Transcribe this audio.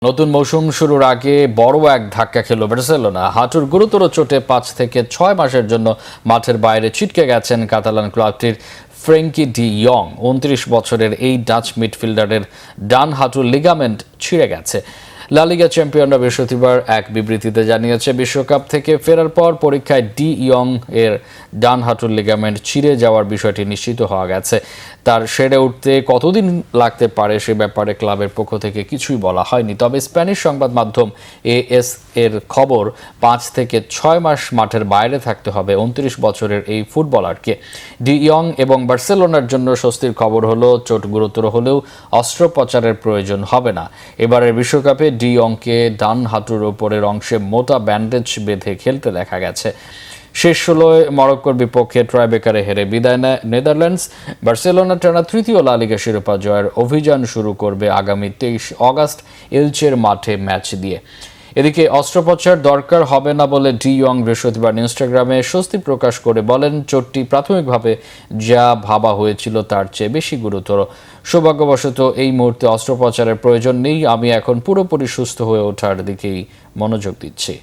নতুন মৌসুম শুরুর আগে বড় এক ধাক্কা খেল বার্সেলোনা। হাঁটুর গুরুতর চোটে 5 থেকে 6 মাসের জন্য মাঠের বাইরে ছিটকে গেছেন কাতালান ক্লাবটির ফ্রেঙ্কি ডি ইয়ং। 29 বছরের এই ডাচ মিডফিল্ডারের ডান হাঁটুর লিগামেন্ট ছিঁড়ে গেছে। লা লিগা চ্যাম্পিয়নরা বৃহস্পতিবার এক বিবৃতিতে জানিয়েছে, বিশ্বকাপ থেকে ফেরার পর পরীক্ষায় ডি ইয়ং এর ডান হাঁটুর লিগামেন্ট ছিঁড়ে যাওয়ার বিষয়টি নিশ্চিত হওয়া গেছে। তার সেরে উঠতে কতদিন লাগতে পারে সে ব্যাপারে ক্লাবের পক্ষ থেকে কিছুই বলা হয়নি। তবে স্প্যানিশ সংবাদ মাধ্যম এএস এর খবর, 5 থেকে 6 মাস মাঠের বাইরে থাকতে হবে 29 বছরের এই ফুটবলারকে। ডি ইয়ং এবং বার্সেলোনার জন্য স্বস্তির খবর হলো, চোট গুরুতর হলেও অস্ত্রোপচারের প্রয়োজন হবে না। এবারের বিশ্বকাপে ডি ইয়ংকে ডান হাঁটুর ওপরের অংশে মোটা ব্যান্ডেজ বেঁধে খেলতে দেখা গেছে। শেষ 16-য় মরক্কোর বিপক্ষে ট্রাইবেকারে হেরে বিদায় নেয় নেদারল্যান্ডস। বার্সেলোনা টানা তৃতীয় লা লিগা শিরোপা জয়ের অভিযান শুরু করবে আগামী 23 অগাস্ট এলচের মাঠে ম্যাচ দিয়ে। এদিকে অস্ত্রোপচার দরকার হবে না বলে ডি ইয়ং বৃহস্পতিবার ইনস্টাগ্রামে স্বস্তি প্রকাশ করে বলেন, চোটটি প্রাথমিকভাবে যা ভাবা হয়েছিল তার চেয়ে বেশি গুরুতর। সৌভাগ্যবশত এই মুহূর্তে অস্ত্রোপচারের প্রয়োজন নেই। আমি এখন পুরোপুরি সুস্থ হয়ে ওঠার দিকেই মনোযোগ দিচ্ছি।